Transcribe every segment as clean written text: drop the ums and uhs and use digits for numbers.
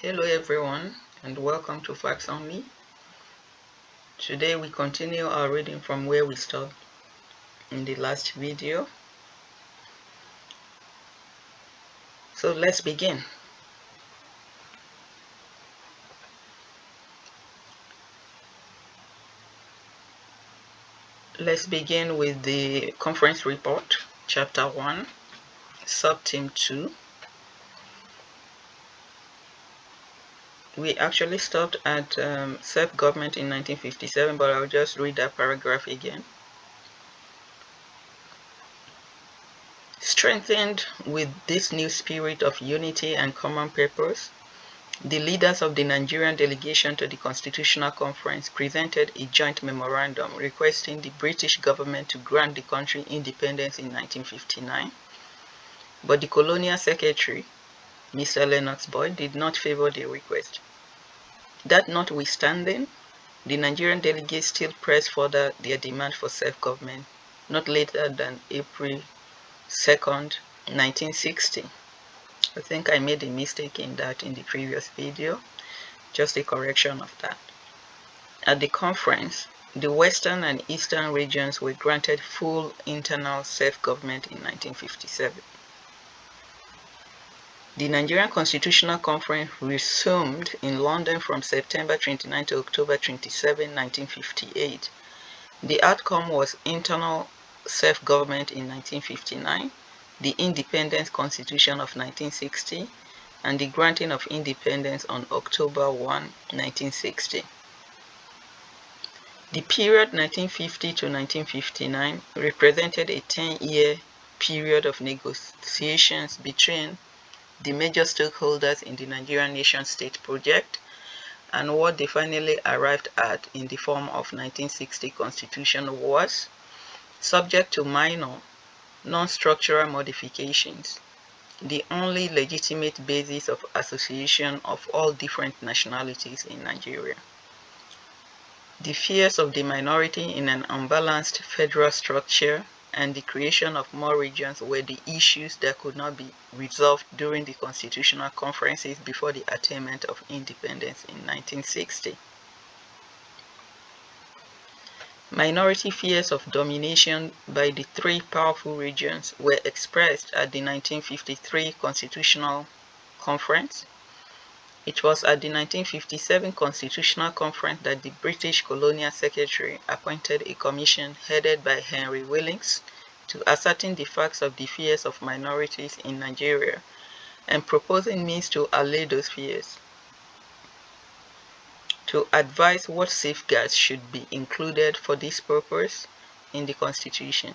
Hello everyone and welcome to Facts Only. Today we continue our reading from where we stopped in the last video. So let's begin. Let's begin with the conference report, chapter 1, sub-team 2. We actually stopped at self-government in 1957, but I'll just read that paragraph again. Strengthened with this new spirit of unity and common purpose, the leaders of the Nigerian delegation to the Constitutional Conference presented a joint memorandum requesting the British government to grant the country independence in 1959. But the colonial secretary, Mr. Lennox Boyd, did not favor the request. That notwithstanding, the Nigerian delegates still pressed further their demand for self-government, not later than April 2nd, 1960. I think I made a mistake in that in the previous video, just a correction of that. At the conference, the western and eastern regions were granted full internal self-government in 1957. The Nigerian Constitutional Conference resumed in London from September 29 to October 27, 1958. The outcome was internal self-government in 1959, the Independence Constitution of 1960, and the granting of independence on October 1, 1960. The period 1950 to 1959 represented a 10-year period of negotiations between the major stakeholders in the Nigerian nation-state project and what they finally arrived at in the form of 1960 Constitution was, subject to minor, non-structural modifications, the only legitimate basis of association of all different nationalities in Nigeria. The fears of the minority in an unbalanced federal structure and the creation of more regions were the issues that could not be resolved during the constitutional conferences before the attainment of independence in 1960. Minority fears of domination by the three powerful regions were expressed at the 1953 Constitutional Conference. It was at the 1957 Constitutional Conference that the British Colonial Secretary appointed a commission headed by Henry Willings to ascertain the facts of the fears of minorities in Nigeria and proposing means to allay those fears, to advise what safeguards should be included for this purpose in the Constitution,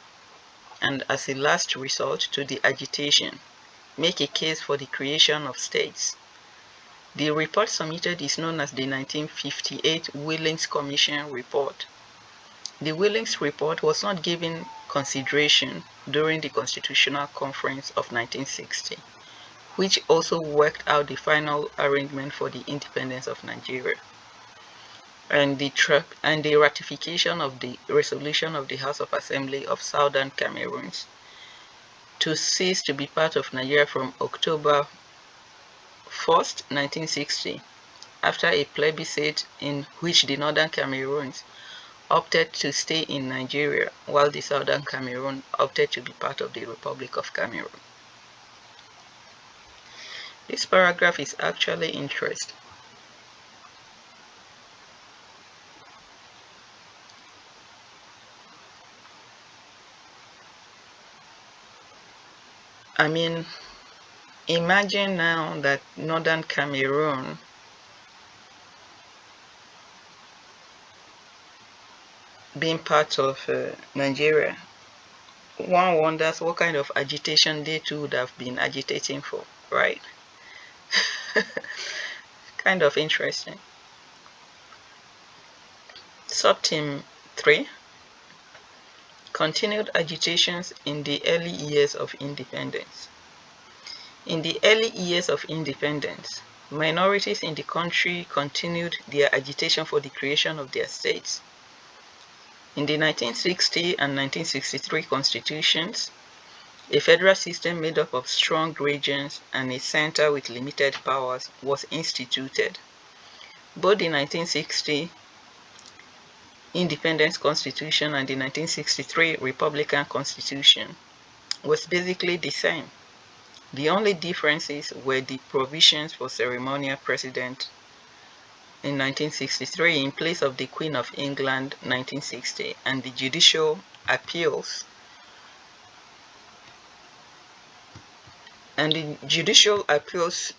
and as a last resort to the agitation, make a case for the creation of states. The report submitted is known as the 1958 Willings Commission Report. The Willings Report was not given consideration during the Constitutional Conference of 1960, which also worked out the final arrangement for the independence of Nigeria, and the ratification of the resolution of the House of Assembly of Southern Cameroons to cease to be part of Nigeria from October 1st, 1960, after a plebiscite in which the Northern Cameroons opted to stay in Nigeria, while the Southern Cameroon opted to be part of the Republic of Cameroon. This paragraph is actually interesting. I mean, imagine now that Northern Cameroon being part of Nigeria. One wonders what kind of agitation they too would have been agitating for, right? Kind of interesting. Subteam 3. Continued agitations in the early years of independence. In the early years of independence, minorities in the country continued their agitation for the creation of their states. In the 1960 and 1963 constitutions, A federal system made up of strong regions and a center with limited powers was instituted. Both the 1960 Independence Constitution and the 1963 Republican Constitution was basically the same. The only differences were the provisions for ceremonial president in 1963 in place of the Queen of England 1960 and the judicial appeals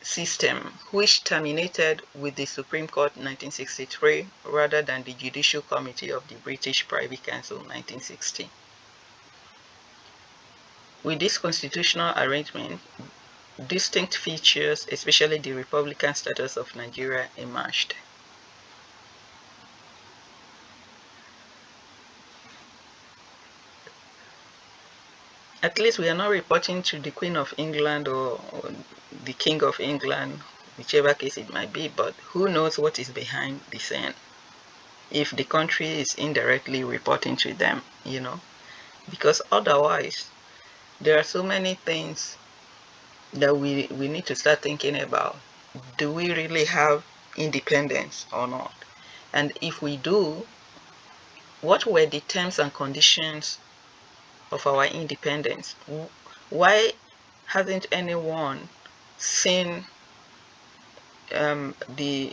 system, which terminated with the Supreme Court 1963 rather than the Judicial Committee of the British Privy Council 1960. With this constitutional arrangement, distinct features, especially the republican status of Nigeria, emerged. At least we are not reporting to the Queen of England or the King of England, whichever case it might be, but who knows what is behind the scene if the country is indirectly reporting to them, because otherwise there are so many things that we need to start thinking about. Do we really have independence or not? And if we do, what were the terms and conditions of our independence? Why hasn't anyone seen the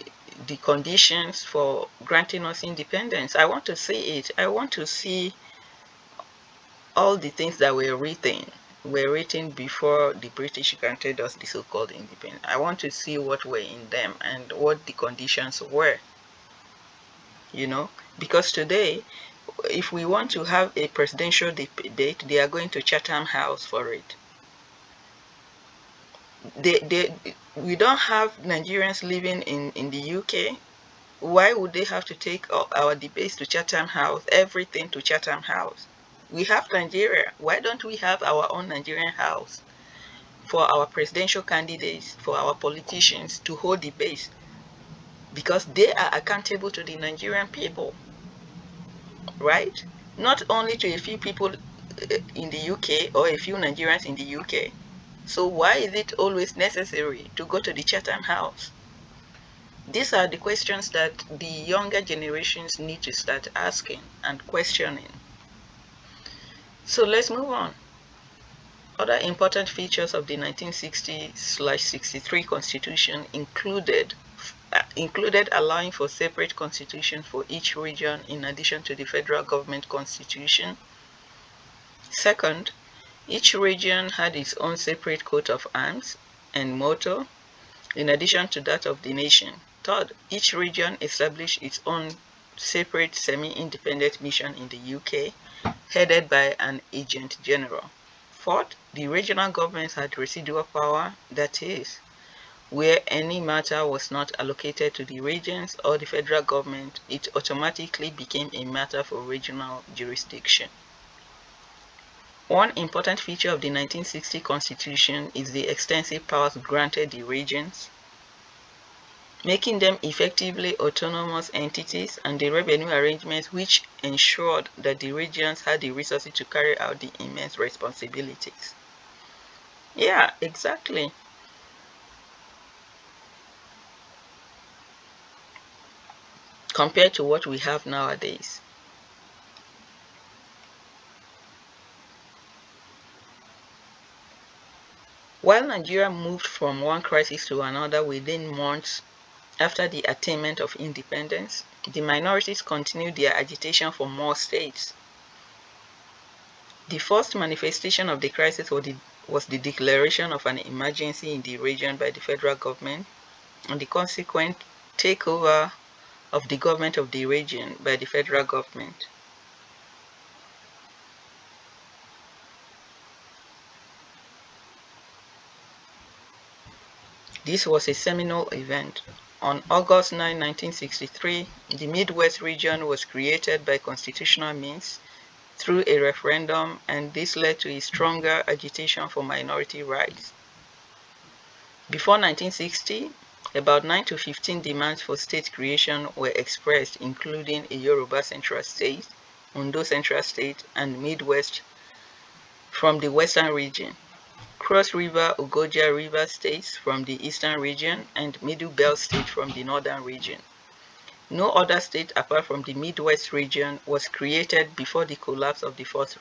conditions for granting us independence? I want to see it. I want to see all the things that were written before the British granted us the so-called independence. I want to see what were in them and what the conditions were. Because today, if we want to have a presidential debate, they are going to Chatham House for it. We don't have Nigerians living in the UK. Why would they have to take our debates to Chatham House, everything to Chatham House? We have Nigeria. Why don't we have our own Nigerian house for our presidential candidates, for our politicians to hold debates? Because they are accountable to the Nigerian people, right? Not only to a few people in the UK or a few Nigerians in the UK. So why is it always necessary to go to the Chatham House? These are the questions that the younger generations need to start asking and questioning. So let's move on. Other important features of the 1960/63 Constitution included allowing for separate constitution for each region in addition to the federal government constitution. Second, each region had its own separate coat of arms and motto in addition to that of the nation. Third, each region established its own separate semi-independent mission in the UK, headed by an agent general. Fourth, the regional governments had residual power, that is, where any matter was not allocated to the regions or the federal government, it automatically became a matter for regional jurisdiction. One important feature of the 1960 Constitution is the extensive powers granted the regions, making them effectively autonomous entities, and the revenue arrangements which ensured that the regions had the resources to carry out the immense responsibilities. Yeah, exactly. Compared to what we have nowadays. While Nigeria moved from one crisis to another within months after the attainment of independence, the minorities continued their agitation for more states. The first manifestation of the crisis was the declaration of an emergency in the region by the federal government and the consequent takeover of the government of the region by the federal government. This was a seminal event. On August 9, 1963, the Midwest region was created by constitutional means through a referendum, and this led to a stronger agitation for minority rights. Before 1960, about 9 to 15 demands for state creation were expressed, including a Yoruba Central State, Ondo Central State, and Midwest from the western region, Cross River Ogoja River states from the eastern region, and Middle Belt state from the northern region. No other state apart from the Midwest region was created before the collapse of the Fourth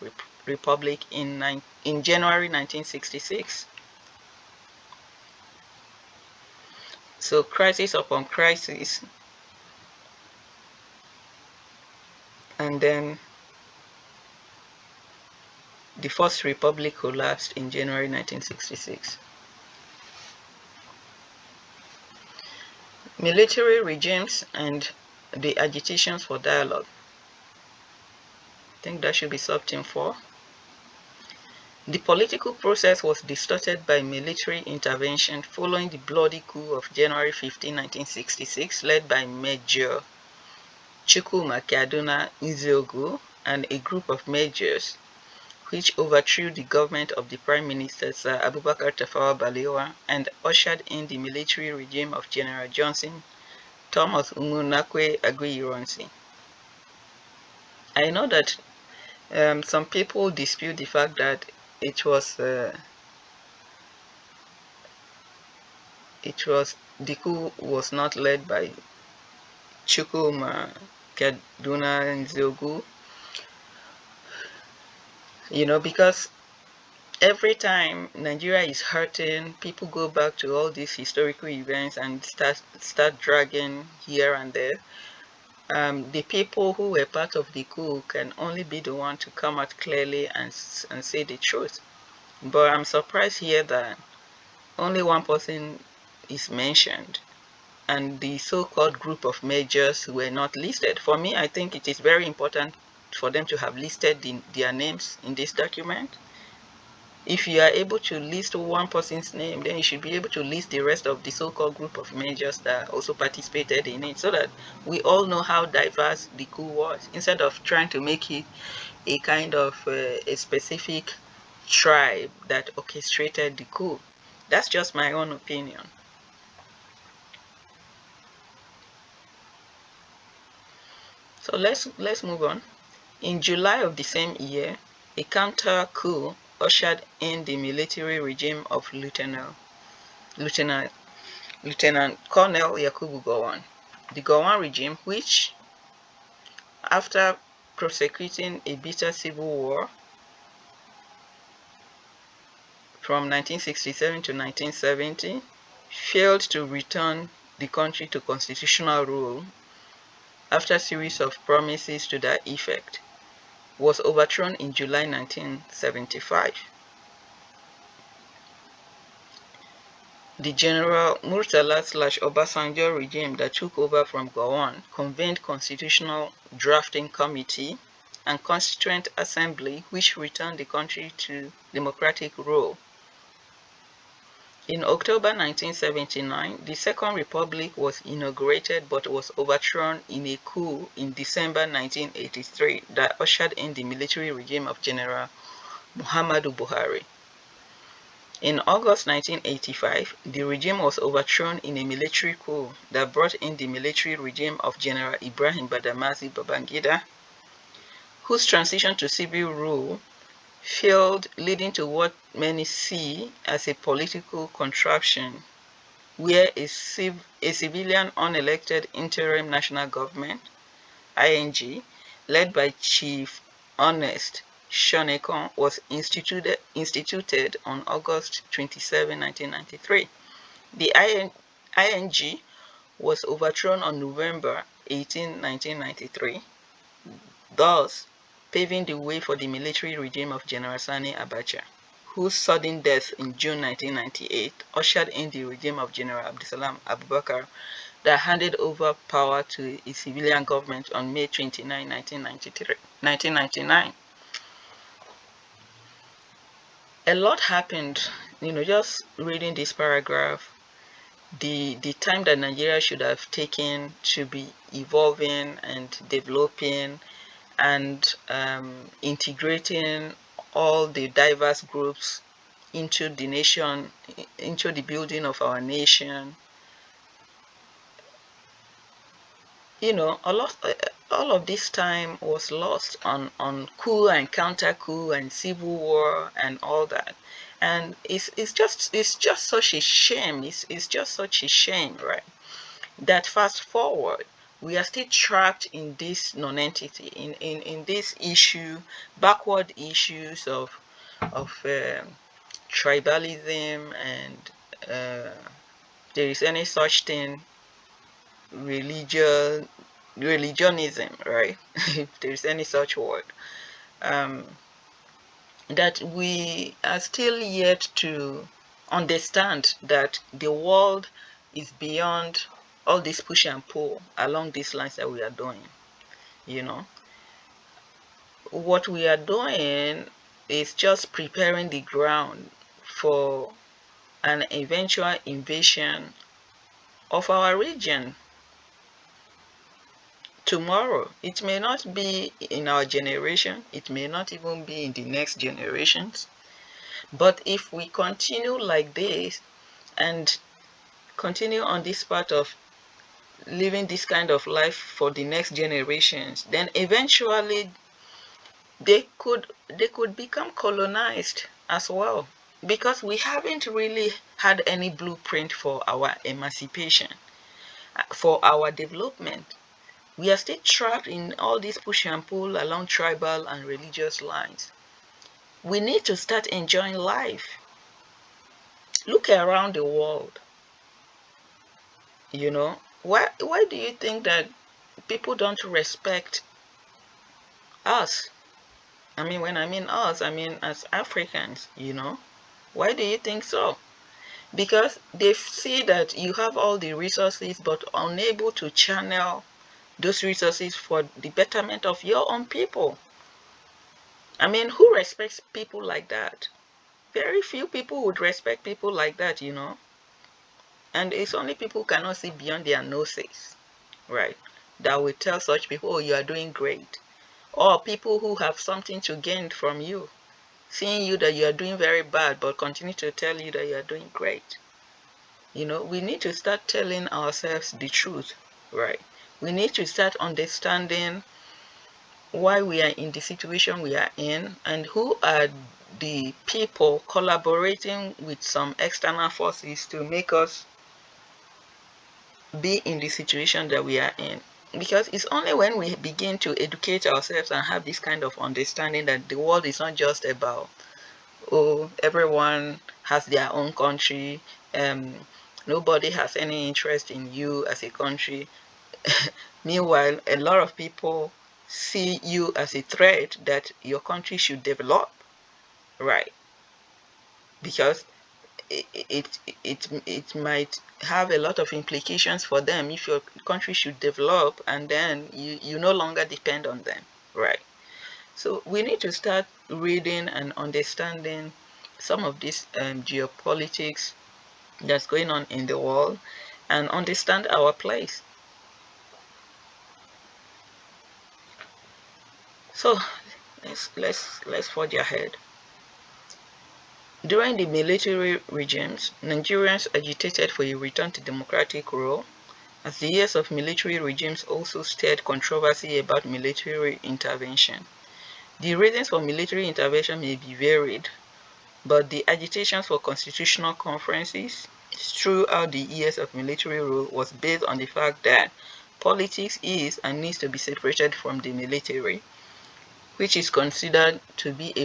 Republic in January 1966. So crisis upon crisis, and then the First Republic collapsed in January 1966. Military regimes and the agitations for dialogue. I think that should be sub-team 4. The political process was distorted by military intervention following the bloody coup of January 15, 1966, led by Major Chukwuma Kaduna Nzeogwu and a group of majors, which overthrew the government of the Prime Minister Sir Abubakar Tafawa Balewa and ushered in the military regime of General Johnson Thomas Umunakwe Aguiyi-Ironsi. I know that some people dispute the fact that it was the coup was not led by Chukwuma Kaduna Nzeogwu, because every time Nigeria is hurting, people go back to all these historical events and start dragging here and there. The people who were part of the coup can only be the one to come out clearly and say the truth. But I'm surprised here that only one person is mentioned, and the so-called group of majors were not listed. For me, I think it is very important for them to have listed their names in this document. If you are able to list one person's name, then you should be able to list the rest of the so-called group of majors that also participated in it, so that we all know how diverse the coup was, instead of trying to make it a kind of a specific tribe that orchestrated the coup. That's just my own opinion. So let's move on. In July of the same year, a counter-coup ushered in the military regime of Lieutenant Colonel Yakubu Gowon. The Gowon regime, which, after prosecuting a bitter civil war from 1967 to 1970, failed to return the country to constitutional rule after a series of promises to that effect, was overthrown in July 1975. The General Murtala/Obasanjo regime that took over from Gowon convened Constitutional Drafting Committee and Constituent Assembly, which returned the country to democratic rule. In October 1979, the Second Republic was inaugurated but was overthrown in a coup in December 1983 that ushered in the military regime of General Muhammadu Buhari. In August 1985, the regime was overthrown in a military coup that brought in the military regime of General Ibrahim Badamaasi Babangida, whose transition to civil rule failed, leading to what many see as a political contraption, where a civilian unelected interim national government, ING, led by Chief Ernest Shonekan, was instituted on August 27, 1993. The ING was overthrown on November 18, 1993, thus paving the way for the military regime of General Sani Abacha, whose sudden death in June 1998 ushered in the regime of General Abdulsalam Abubakar that handed over power to a civilian government on May 29, 1999. A lot happened, just reading this paragraph. The time that Nigeria should have taken to be evolving and developing and integrating all the diverse groups into the nation, into the building of our nation. A all of this time was lost on coup and counter coup and civil war and all that. And it's just such a shame. It's just such a shame, right? That fast forward, we are still trapped in this non-entity, in this issue, backward issues of tribalism, and there is any such thing, religion, religionism, right? If there is any such word, um, that we are still yet to understand that the world is beyond all this push and pull along these lines that we are doing. You know, what we are doing is just preparing the ground for an eventual invasion of our region tomorrow. It may not be in our generation, it may not even be in the next generations. But if we continue like this and continue on this path of living this kind of life for the next generations, then eventually they could become colonized as well, because we haven't really had any blueprint for our emancipation, for our development. We are still trapped in all this push and pull along tribal and religious lines. We need to start enjoying life. Look around the world. You know, why do you think that people don't respect us? I mean, when I mean us, I mean as Africans, Why do you think so? Because they see that you have all the resources but unable to channel those resources for the betterment of your own people. I mean, who respects people like that? Very few people would respect people like that. And it's only people who cannot see beyond their noses, right? That will tell such people, oh, you are doing great. Or people who have something to gain from you, seeing you that you are doing very bad, but continue to tell you that you are doing great. We need to start telling ourselves the truth, right? We need to start understanding why we are in the situation we are in, and who are the people collaborating with some external forces to make us be in the situation that we are in. Because it's only when we begin to educate ourselves and have this kind of understanding that the world is not just about, oh, everyone has their own country, nobody has any interest in you as a country. Meanwhile, a lot of people see you as a threat that your country should develop, right? Because it might have a lot of implications for them if your country should develop, and then you no longer depend on them, right? So we need to start reading and understanding some of this geopolitics that's going on in the world, and understand our place. So let's forge ahead. During the military regimes, Nigerians agitated for a return to democratic rule, as the years of military regimes also stirred controversy about military intervention. The reasons for military intervention may be varied, but the agitations for constitutional conferences throughout the years of military rule was based on the fact that politics is and needs to be separated from the military, which is considered to be a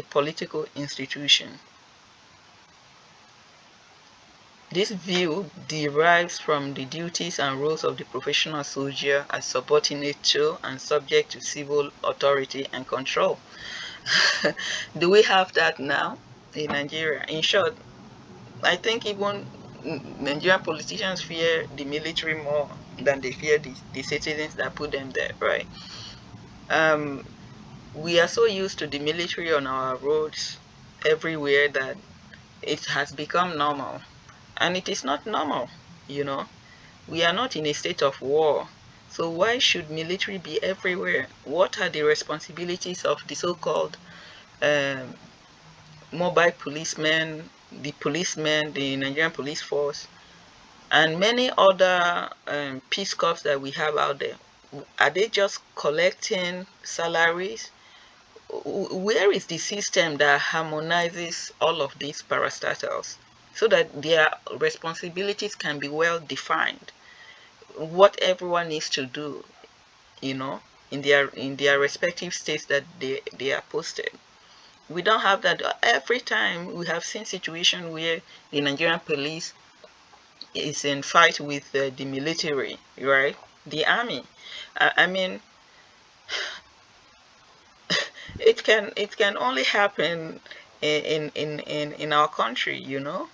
political institution. This view derives from the duties and roles of the professional soldier as subordinate to and subject to civil authority and control. Do we have that now in Nigeria? In short, I think even Nigerian politicians fear the military more than they fear the citizens that put them there, right? We are so used to the military on our roads everywhere that it has become normal. And it is not normal, you know. We are not in a state of war. So why should military be everywhere? What are the responsibilities of the so-called um, mobile policemen, the Nigerian police force, and many other peace corps that we have out there? Are they just collecting salaries? Where is the system that harmonizes all of these parastatals so that their responsibilities can be well defined? What everyone needs to do, you know, in their respective states that they are posted. We don't have that. Every time we have seen situation where the Nigerian police is in fight with the military, right? The army. I mean, it can only happen in our country, you know,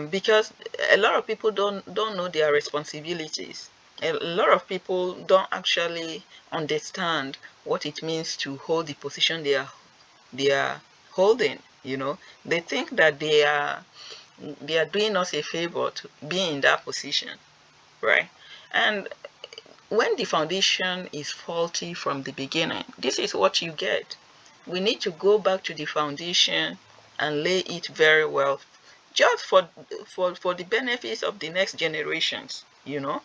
because a lot of people don't know their responsibilities. A lot of people don't actually understand what it means to hold the position they are holding. You know, they think that they are doing us a favor to be in that position, right? And when the foundation is faulty from the beginning, this is what you get. We need to go back to the foundation and lay it very well, just for the benefits of the next generations, you know,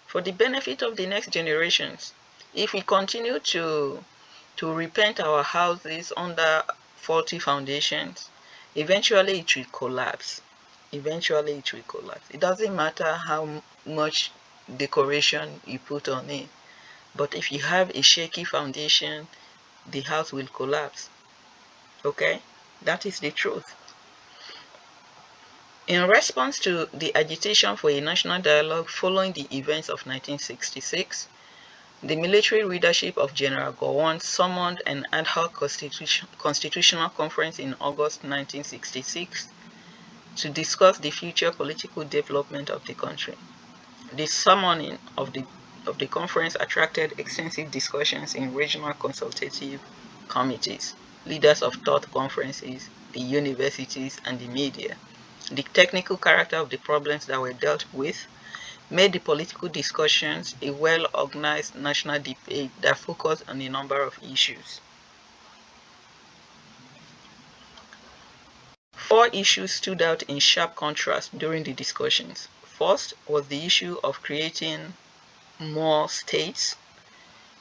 for the benefit of the next generations. If we continue to repaint our houses under faulty foundations, eventually it will collapse. Eventually it will collapse. It doesn't matter how much decoration you put on it, but if you have a shaky foundation, the house will collapse. Okay, that is the truth. In response to the agitation for a national dialogue following the events of 1966, the military leadership of General Gowon summoned an ad hoc constitutional conference in August 1966 to discuss the future political development of the country. The summoning of the conference attracted extensive discussions in regional consultative committees, leaders of thought conferences, the universities, and the media. The technical character of the problems that were dealt with made the political discussions a well-organized national debate that focused on a number of issues. 4 issues stood out in sharp contrast during the discussions. First was the issue of creating more states,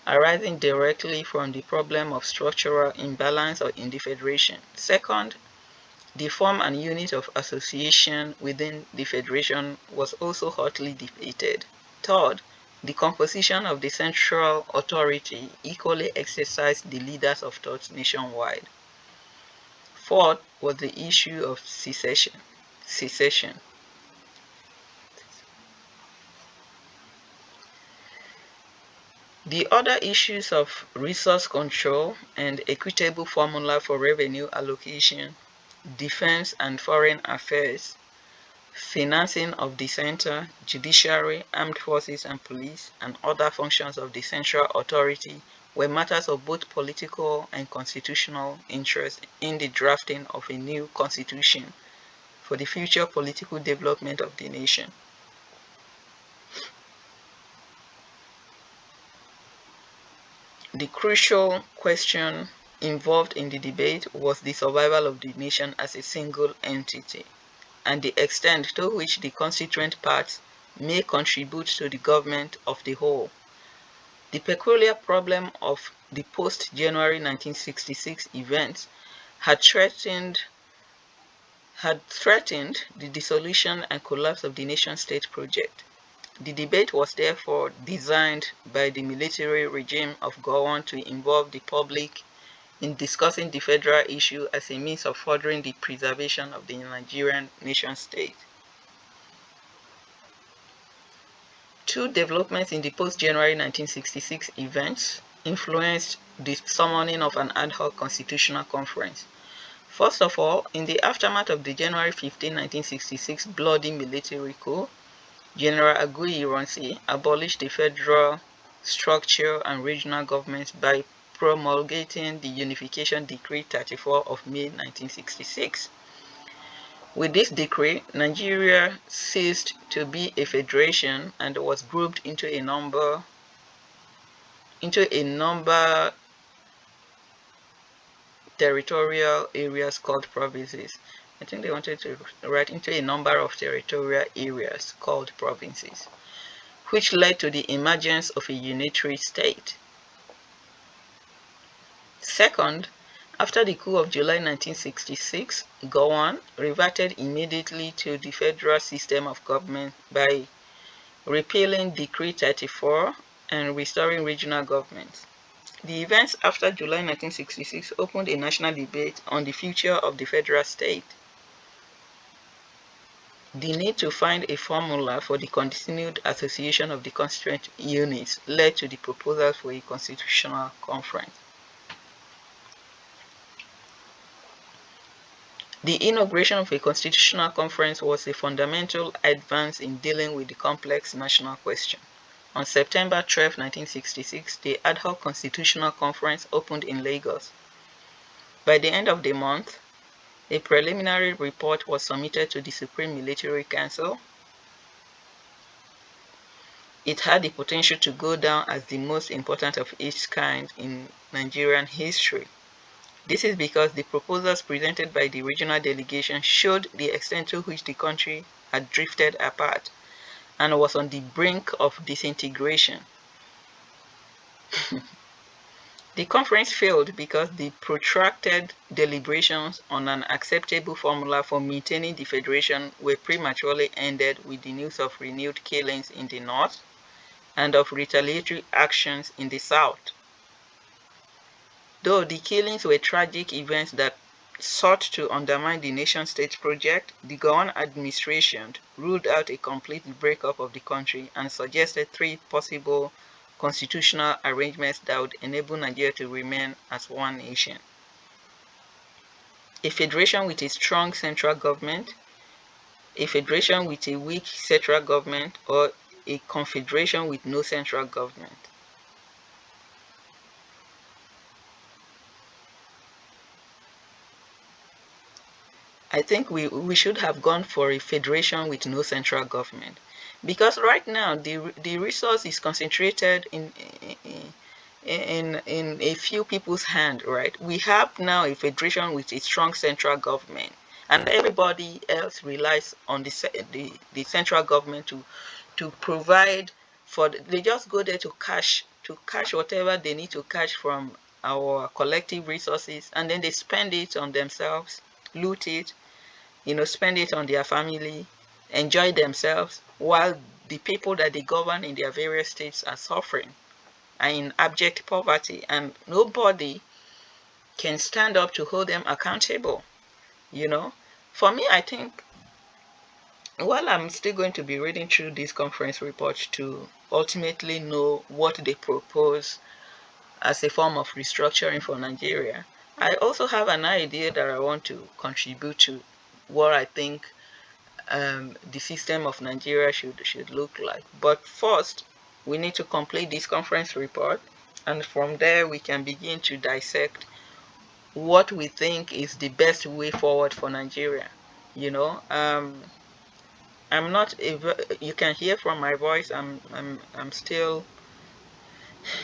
arising directly from the problem of structural imbalance in the federation. Second, the form and unit of association within the federation was also hotly debated. Third, the composition of the central authority equally exercised the leaders of thought nationwide. Fourth was the issue of secession. The other issues of resource control and equitable formula for revenue allocation, defense and foreign affairs, financing of the center, judiciary, armed forces and police, and other functions of the central authority were matters of both political and constitutional interest in the drafting of a new constitution for the future political development of the nation. The crucial question involved in the debate was the survival of the nation as a single entity, and the extent to which the constituent parts may contribute to the government of the whole. The peculiar problem of the post-January 1966 events had threatened the dissolution and collapse of the nation-state project. The debate was therefore designed by the military regime of Gowon to involve the public in discussing the federal issue as a means of furthering the preservation of the Nigerian nation-state. 2 developments in the post-January 1966 events influenced the summoning of an ad hoc constitutional conference. First of all, in the aftermath of the January 15, 1966 bloody military coup, General Aguiyi Ironsi abolished the federal structure and regional governments by promulgating the Unification Decree 34 of May 1966. With this decree, Nigeria ceased to be a federation and was grouped into a number territorial areas called provinces. I think they wanted to write into a number of territorial areas called provinces, which led to the emergence of a unitary state. Second, after the coup of July 1966, Gowon reverted immediately to the federal system of government by repealing Decree 34 and restoring regional governments. The events after July 1966 opened a national debate on the future of the federal state. The need to find a formula for the continued association of the constituent units led to the proposal for a constitutional conference. The inauguration of a constitutional conference was a fundamental advance in dealing with the complex national question. On September 12, 1966, the ad hoc constitutional conference opened in Lagos. By the end of the month, a preliminary report was submitted to the Supreme Military Council. It had the potential to go down as the most important of its kind in Nigerian history. This is because the proposals presented by the regional delegation showed the extent to which the country had drifted apart and was on the brink of disintegration. The conference failed because the protracted deliberations on an acceptable formula for maintaining the federation were prematurely ended with the news of renewed killings in the north and of retaliatory actions in the south. Though the killings were tragic events that sought to undermine the nation-state project, the Gowon administration ruled out a complete breakup of the country and suggested three possible constitutional arrangements that would enable Nigeria to remain as one nation: a federation with a strong central government, a federation with a weak central government, or a confederation with no central government. I think we should have gone for a federation with no central government, because right now the resource is concentrated in a few people's hand, right? We have now a federation with a strong central government, and everybody else relies on the central government to provide for they just go there to cash whatever they need to cash from our collective resources, and then they spend it on themselves, loot it, spend it on their family, enjoy themselves, while the people that they govern in their various states are suffering, are in abject poverty, and nobody can stand up to hold them accountable. For me, I think, while I'm still going to be reading through this conference report to ultimately know what they propose as a form of restructuring for Nigeria, I also have an idea that I want to contribute to what I think the system of Nigeria should look like. But first, we need to complete this conference report, and from there we can begin to dissect what we think is the best way forward for Nigeria. I'm not you can hear from my voice, I'm still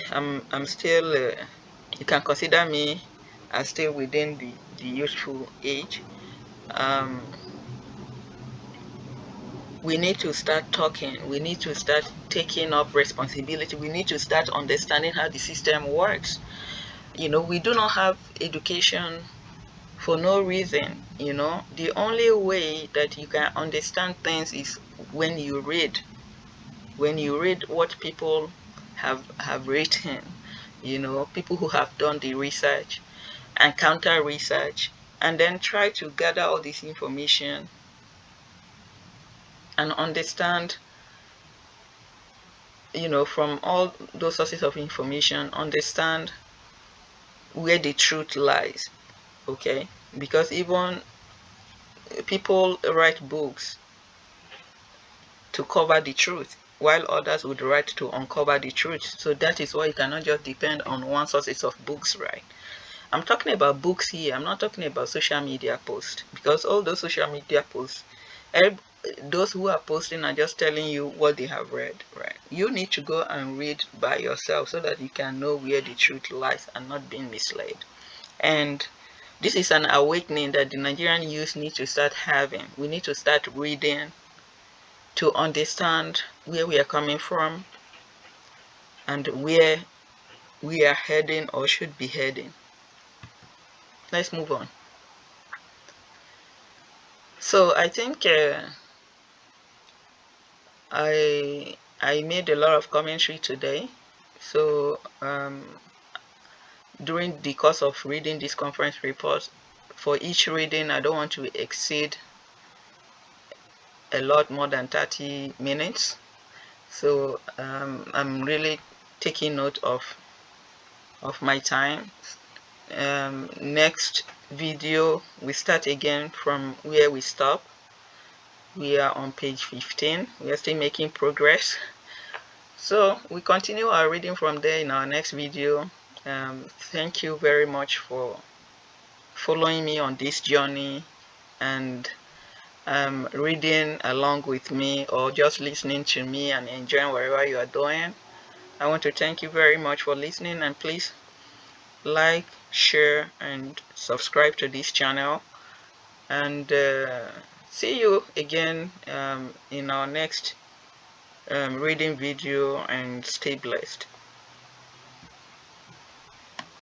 you can consider me as still within the youthful age. um we need to start talking. We need to start taking up responsibility. We need to start understanding how the system works. We do not have education for no reason. The only way that you can understand things is when you read. When you read what people have written, people who have done the research and counter research, and then try to gather all this information and understand, from all those sources of information, understand where the truth lies. Okay? Because even people write books to cover the truth, while others would write to uncover the truth. So that is why you cannot just depend on one sources of books, right? I'm talking about books here. I'm not talking about social media posts, because all those social media posts, those who are posting are just telling you what they have read, right? You need to go and read by yourself so that you can know where the truth lies and not being misled. And this is an awakening that the Nigerian youth need to start having. We need to start reading to understand where we are coming from and where we are heading or should be heading. Let's move on. So I think I made a lot of commentary today. So during the course of reading this conference report, for each reading, I don't want to exceed a lot more than 30 minutes. So I'm really taking note of my time. Next video, we start again from where we stop. We are on page 15. We are still making progress. So we continue our reading from there in our next video. Thank you very much for following me on this journey and reading along with me, or just listening to me and enjoying whatever you are doing. I want to thank you very much for listening, and please like, share, and subscribe to this channel. And see you again in our next reading video, and stay blessed.